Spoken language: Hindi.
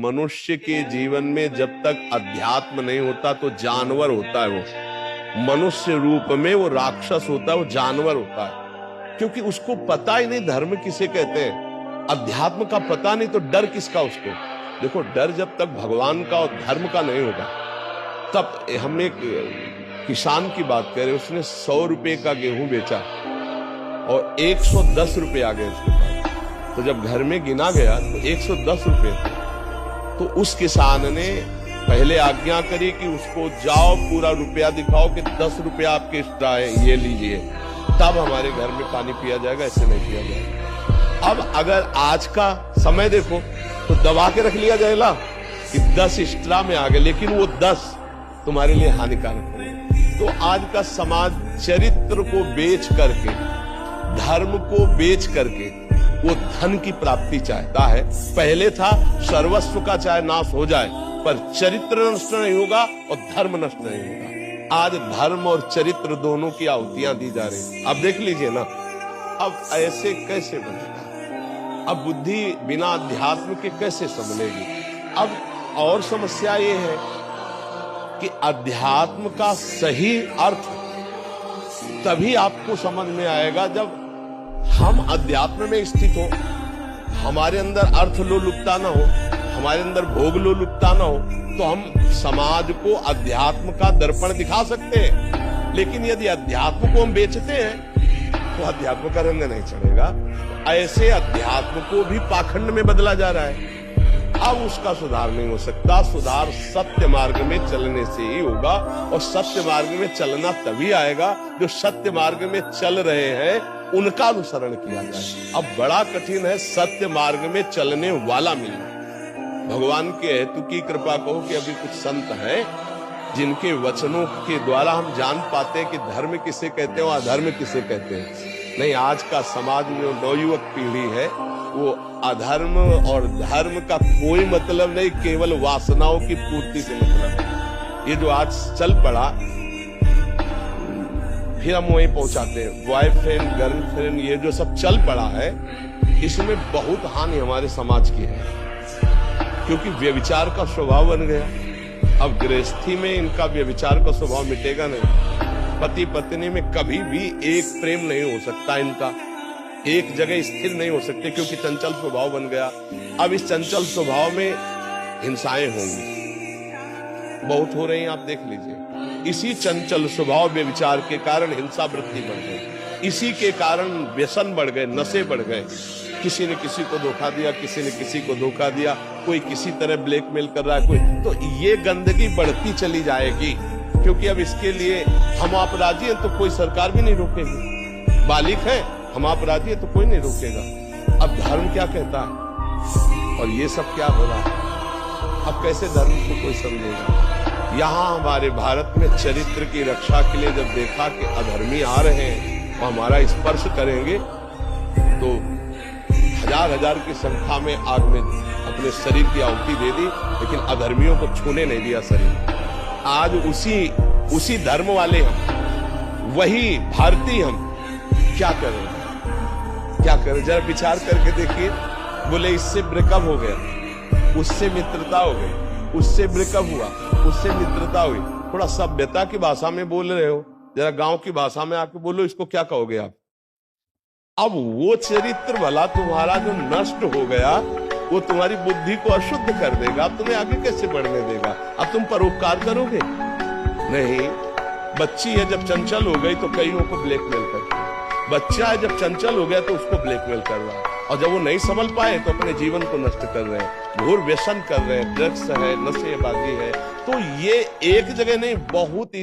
मनुष्य के जीवन में जब तक अध्यात्म नहीं होता तो जानवर होता है। वो मनुष्य रूप में वो राक्षस होता है, वो जानवर होता है, क्योंकि उसको पता ही नहीं धर्म किसे कहते हैं, अध्यात्म का पता नहीं, तो डर किसका उसको। देखो, डर जब तक भगवान का और धर्म का नहीं होगा तब। हम एक किसान की बात करें, उसने 100 रुपए का गेहूं बेचा और 110 रुपए आ गए उसके पास। तो जब घर में गिना गया तो 110 रुपए थे। तो उस किसान ने पहले आज्ञा करी कि उसको जाओ पूरा रुपया दिखाओ कि 10 रुपया आपके एक्स्ट्रा है, ये लीजिए, तब हमारे घर में पानी पिया जाएगा, ऐसे नहीं पिया जाएगा। अब अगर आज का समय देखो तो दबा के रख लिया जाएगा कि 10 एक्स्ट्रा में आ गए, लेकिन वो 10 तुम्हारे लिए हानिकारक है। तो आज का समाज चरित्र को बेच करके, धर्म को बेच करके वो धन की प्राप्ति चाहता है। पहले था सर्वस्व का चाहे नाश हो जाए पर चरित्र नष्ट नहीं होगा और धर्म नष्ट नहीं होगा। आज धर्म और चरित्र दोनों की आहुतियां दी जा रही। अब देख लीजिए ना, अब ऐसे कैसे बनेगा? अब बुद्धि बिना अध्यात्म के कैसे संभलेगी? अब और समस्या ये है कि अध्यात्म का सही अर्थ तभी आपको समझ में आएगा जब हम अध्यात्म में स्थित हो, हमारे अंदर अर्थ लोलुपता ना हो, हमारे अंदर भोग लोलुपता ना हो, तो हम समाज को अध्यात्म का दर्पण दिखा सकते हैं। लेकिन यदि अध्यात्म को हम बेचते हैं तो अध्यात्म का रंग नहीं चढ़ेगा। ऐसे अध्यात्म को भी पाखंड में बदला जा रहा है। अब उसका सुधार नहीं हो सकता। सुधार सत्य मार्ग में चलने से ही होगा, और सत्य मार्ग में चलना तभी आएगा जो सत्य मार्ग में चल रहे हैं उनका अनुसरण किया जाए। अब बड़ा कठिन है सत्य मार्ग में चलने वाला मिलना। भगवान के हेतु की कृपा कहो कि अभी कुछ संत हैं जिनके वचनों के द्वारा हम जान पाते हैं कि धर्म किसे कहते हैं और अधर्म किसे कहते हैं। नहीं, आज का समाज में नवयुवक पीढ़ी है, वो अधर्म और धर्म का कोई मतलब नहीं, केवल वासनाओं की पूर्ति से मतलब है। ये जो आज चल पड़ा, फिर हम वहीं पहुंचाते हैं, बॉयफ्रेंड गर्लफ्रेंड, ये जो सब चल पड़ा है, इसमें बहुत हानि हमारे समाज की है, क्योंकि व्यभिचार का स्वभाव बन गया। अब गृहस्थी में इनका व्यभिचार का स्वभाव मिटेगा नहीं। पति पत्नी में कभी भी एक प्रेम नहीं हो सकता, इनका एक जगह स्थिर नहीं हो सकते, क्योंकि चंचल स्वभाव बन गया। अब इस चंचल स्वभाव में हिंसाएं होंगी, बहुत हो रही हैं, आप देख लीजिए। इसी चंचल स्वभाव व्यभिचार के कारण हिंसा वृत्ति बढ़ गई, इसी के कारण व्यसन बढ़ गए, नशे बढ़ गए। किसी ने किसी को धोखा दिया, किसी ने किसी को धोखा दिया, कोई किसी तरह ब्लैकमेल कर रहा है, कोई। तो ये गंदगी बढ़ती चली जाएगी, क्योंकि अब इसके लिए हम अपराधी हैं तो कोई सरकार भी नहीं रोकेगी। बालिक है, हम अपराधी हैं तो कोई नहीं रोकेगा। अब धर्म क्या कहता है और ये सब क्या हो रहा है? अब कैसे धर्म को कोई समझेगा? यहाँ हमारे भारत में चरित्र की रक्षा के लिए जब देखा कि अधर्मी आ रहे हैं वो हमारा स्पर्श करेंगे, तो हजार हजार की संख्या में आग में अपने शरीर की आहुति दे दी, लेकिन अधर्मियों को छूने नहीं दिया शरीर। आज उसी धर्म वाले हम, वही भारतीय हम, क्या करें? क्या करें? जरा विचार करके देखिए। बोले इससे ब्रेकअप हो गया, उससे मित्रता हो गई, उससे ब्रेकअप हुआ, उससे मित्रता हुई। थोड़ा सभ्यता की भाषा में बोल रहे हो, जरा गांव की भाषा में आके बोलो, इसको क्या कहोगे आप? अब वो चरित्र भला तुम्हारा जो नष्ट हो गया, वो तुम्हारी बुद्धि को अशुद्ध कर देगा। अब तुम्हें आगे कैसे बढ़ने देगा? अब तुम परोपकार करोगे? नहीं। बच्ची है, जब चंचल हो गई तो कईयों को ब्लैकमेल करती है। बच्चा है, जब चंचल हो गया तो उसको ब्लैकमेल कर रहा है, और जब वो नहीं संभल पाए तो अपने जीवन को नष्ट कर रहे हैं, घोर व्यसन कर रहे हैं, ड्रग्स है, नशेबाजी है। तो ये एक जगह नहीं, बहुत